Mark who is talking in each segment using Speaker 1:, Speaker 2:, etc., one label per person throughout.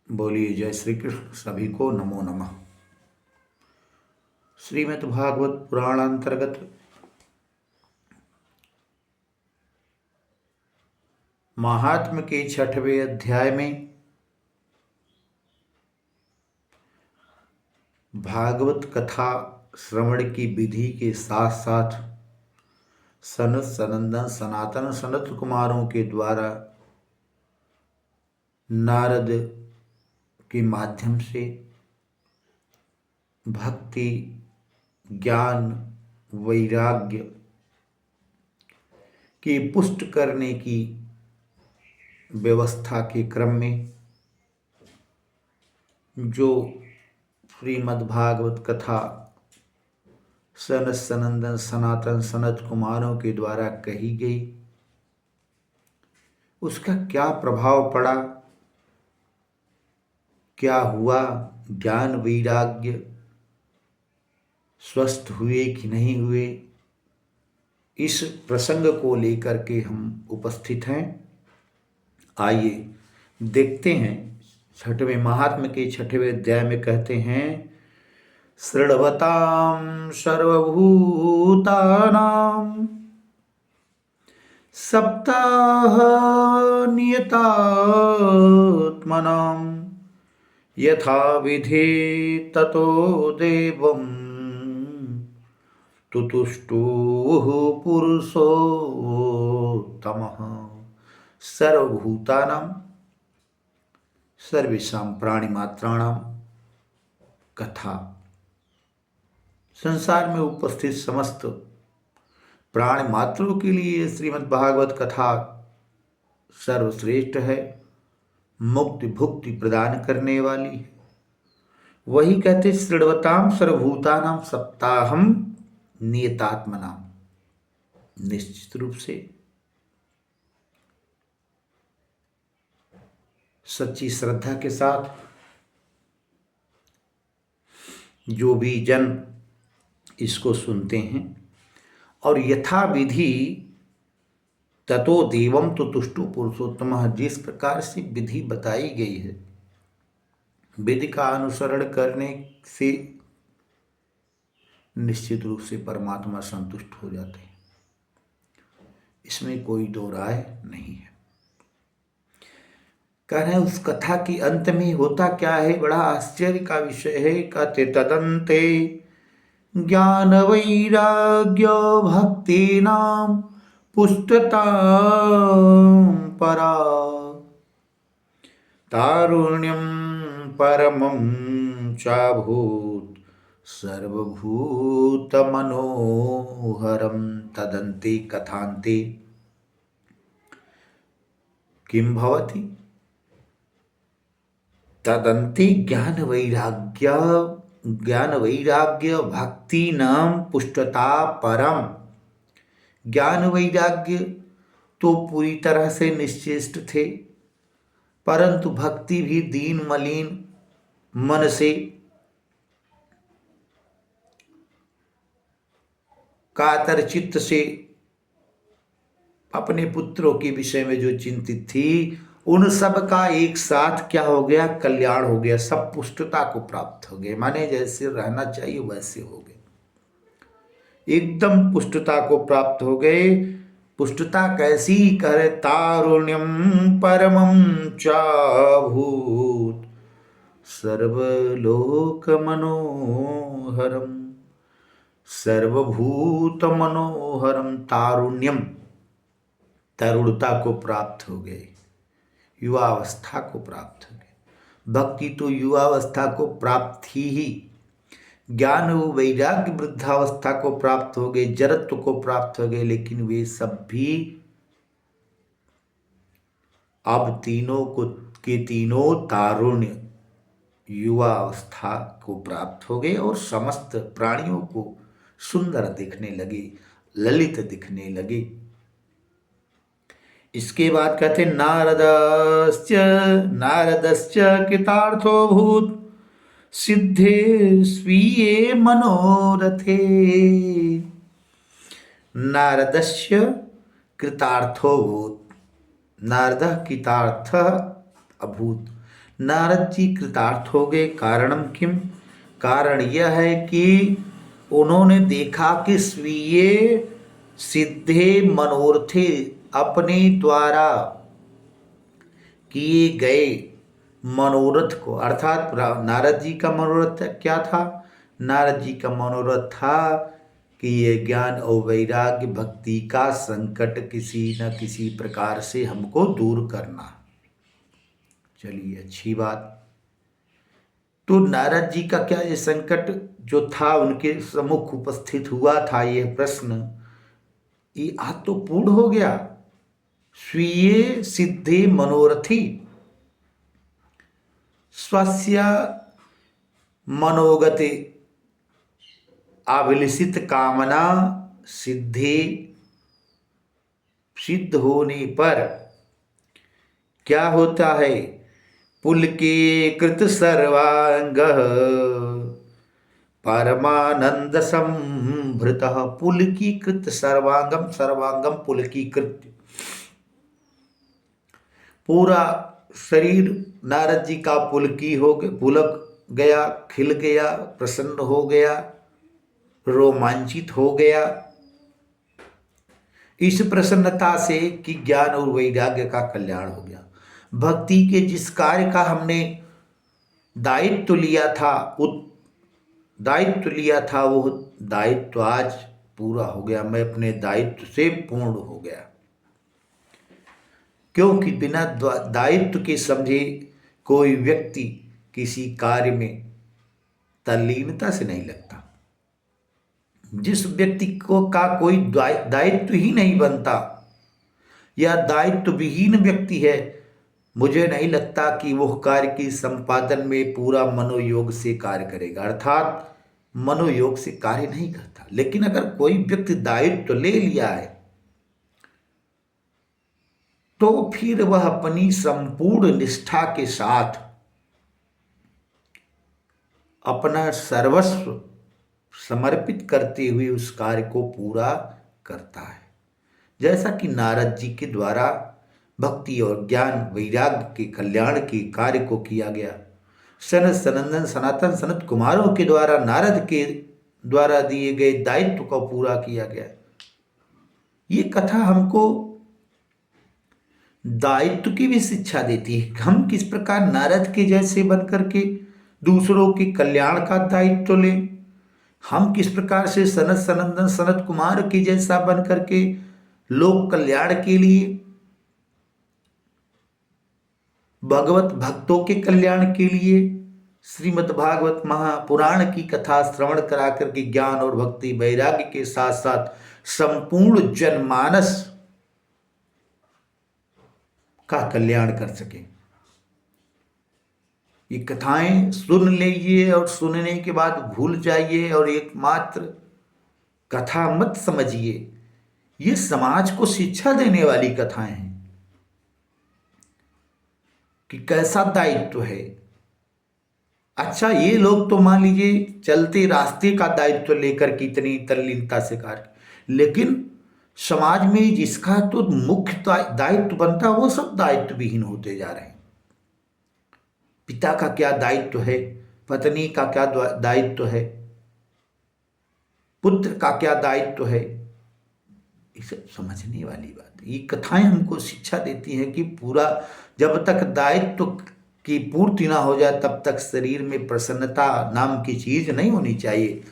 Speaker 1: बोलिए जय श्री कृष्ण। सभी को नमो नमः। श्रीमद् भागवत पुराण अंतर्गत महात्म के 6वें अध्याय में भागवत कथा श्रवण की विधि के साथ साथ सनत सनंदन सनातन सनत कुमारों के द्वारा नारद के माध्यम से भक्ति ज्ञान वैराग्य की पुष्ट करने की व्यवस्था के क्रम में जो श्रीमद्भागवत कथा सनत सनंदन सनातन सनत कुमारों के द्वारा कही गई, उसका क्या प्रभाव पड़ा, क्या हुआ, ज्ञान वैराग्य स्वस्थ हुए कि नहीं हुए, इस प्रसंग को लेकर के हम उपस्थित हैं। आइए देखते हैं। 6वें महात्म के 6वें अध्याय में कहते हैं, शृण्वतां सर्वभूतानां सप्ताह नियतात्मनां यथा विधि ततो देवं तुतुष्टुः पुरुषोत्तमः। सर्वभूतानां सर्वेषां प्राणिमात्राणां कथा, संसार में उपस्थित समस्त प्राण मात्रों के लिए श्रीमद् भागवत कथा सर्वश्रेष्ठ है, मुक्ति भुक्ति प्रदान करने वाली है। वही कहते शृण्वतां सर्वभूतानां सप्ताहम नियतात्मनां, निश्चित रूप से सच्ची श्रद्धा के साथ जो भी जन इसको सुनते हैं और यथा विधि ततो देवम तो तुष्टु पुरुषोत्तम, जिस प्रकार से विधि बताई गई है, विधि का अनुसरण करने से निश्चित रूप से परमात्मा संतुष्ट हो जाते हैं, इसमें कोई दो राय नहीं है। कह रहे हैं उस कथा के अंत में होता क्या है, बड़ा आश्चर्य का विषय है। कहते तदंते ज्ञान वैराग्य भक्ति नाम पुष्टता परा तारुण्यम परमं चाभूत सर्वभूत मनोहरम। तदंते कथांते किं भवति, तदंते ज्ञान वैराग्य भक्ति नाम पुष्टता परम। ज्ञान वैराग्य तो पूरी तरह से निश्चेष्ट थे, परंतु भक्ति भी दीन मलिन मन से कातर चित्त से अपने पुत्रों के विषय में जो चिंतित थी, उन सब का एक साथ क्या हो गया, कल्याण हो गया, सब पुष्टता को प्राप्त हो गए। माने जैसे रहना चाहिए वैसे हो गए, एकदम पुष्टता को प्राप्त हो गए। पुष्टता कैसी, करे तारुण्यम परमं चाभूत सर्वलोक मनोहरम। सर्वभूत मनोहरम, तारुण्यम तरुणता को प्राप्त हो गए, युवावस्था को प्राप्त हो गए। भक्ति तो युवावस्था को प्राप्त ही, ज्ञान वैराग्य वृद्धावस्था को प्राप्त हो गए, जड़त्व को प्राप्त हो गए, लेकिन वे सब भी अब तीनों को के तीनों तारुण्य युवा अवस्था को प्राप्त हो गए और समस्त प्राणियों को सुंदर दिखने लगे, ललित दिखने लगे। इसके बाद कहते नारदश्च कृतार्थो भूत सिद्धे स्वीये मनोरथे। नारदस्य कृतार्थो भूत, नारद कृतार्थ अभूत, नारद जी कृतार्थ हो गए। कारणम किम, कारण यह है कि उन्होंने देखा कि स्वीय सिद्धे मनोरथे, अपने द्वारा किए गए मनोरथ को, अर्थात नारद जी का मनोरथ क्या था? नारद जी का मनोरथ था कि ये ज्ञान और वैराग्य भक्ति का संकट किसी न किसी प्रकार से हमको दूर करना। चलिए, अच्छी बात। तो नारद जी का क्या ये संकट जो था उनके सम्मुख उपस्थित हुआ था, ये प्रश्न, ये आज तो पूर्ण हो गया। स्वीय सिद्धे मनोरथी स्वस्य मनोगते अभिलषित कामना सिद्धे, सिद्ध होने पर क्या होता है? पुलकीकृत सर्वांग परमानंद संभृत। पुलकीकृत सर्वांगम, सर्वांगम पुलकीकृत, पूरा शरीर नारद जी का पुलकी हो गया, पुलक गया, खिल गया, प्रसन्न हो गया, रोमांचित हो गया इस प्रसन्नता से कि ज्ञान और वैराग्य का कल्याण हो गया। भक्ति के जिस कार्य का हमने दायित्व लिया था, वो दायित्व आज पूरा हो गया। मैं अपने दायित्व से पूर्ण हो गया, क्योंकि बिना दायित्व के समझे कोई व्यक्ति किसी कार्य में तल्लीनता से नहीं लगता। जिस व्यक्ति को का कोई दायित्व ही नहीं बनता या दायित्व विहीन व्यक्ति है, मुझे नहीं लगता कि वह कार्य की संपादन में पूरा मनोयोग से कार्य करेगा, अर्थात मनोयोग से कार्य नहीं करता। लेकिन अगर कोई व्यक्ति दायित्व ले लिया है तो फिर वह अपनी संपूर्ण निष्ठा के साथ अपना सर्वस्व समर्पित करते हुए उस कार्य को पूरा करता है। जैसा कि नारद जी के द्वारा भक्ति और ज्ञान वैराग्य के कल्याण के कार्य को किया गया। सनत सनंदन सनातन सनत कुमारों के द्वारा नारद के द्वारा दिए गए दायित्व को पूरा किया गया। ये कथा हमको दायित्व की भी शिक्षा देती है। हम किस प्रकार नारद के जैसे बनकर के दूसरों के कल्याण का दायित्व लें। हम किस प्रकार से सनत सनंदन सनत कुमार के जैसा बन करके लोक कल्याण के लिए, भगवत भक्तों के कल्याण के लिए श्रीमद् भागवत महापुराण की कथा श्रवण करा करके ज्ञान और भक्ति वैराग्य के साथ साथ संपूर्ण जनमानस का कल्याण कर सके। ये कथाएं सुन लीजिए और सुनने के बाद भूल जाइए और एकमात्र कथा मत समझिए। ये समाज को शिक्षा देने वाली कथाएं हैं कि कैसा दायित्व है। अच्छा, ये लोग तो मान लीजिए चलते रास्ते का दायित्व लेकर कितनी तल्लीनता से कार्य, लेकिन समाज में जिसका तो मुख्य दायित्व बनता वो सब दायित्व विहीन होते जा रहे हैं। पिता का क्या दायित्व है, पत्नी का क्या दायित्व है, पुत्र का क्या दायित्व है, ये सब समझने वाली बात है। ये कथाएं हमको शिक्षा देती हैं कि पूरा जब तक दायित्व की पूर्ति ना हो जाए तब तक शरीर में प्रसन्नता नाम की चीज नहीं होनी चाहिए।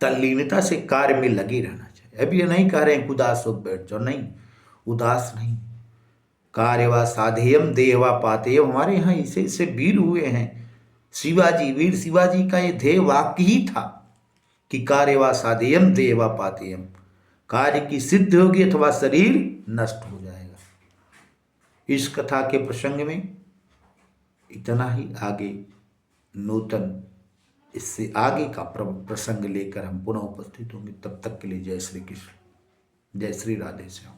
Speaker 1: तल्लीनता से कार्य में लगे रहना चाहिए। अभी ये नहीं कह रहे हैं उदास हो बैठ जाओ, नहीं, उदास नहीं। कार्य व साधेयम देहवा पातेयम, हमारे यहाँ इसे वीर हुए हैं शिवाजी। वीर शिवाजी का ये ध्येय वाक्य ही था कि कार्य व साधेयम देहवा पातेयम, कार्य की सिद्ध होगी अथवा शरीर नष्ट हो जाएगा। इस कथा के प्रसंग में इतना ही। आगे नूतन इससे आगे का प्रसंग लेकर हम पुनः उपस्थित होंगे। तब तक के लिए जय श्री कृष्ण, जय श्री राधे श्याम।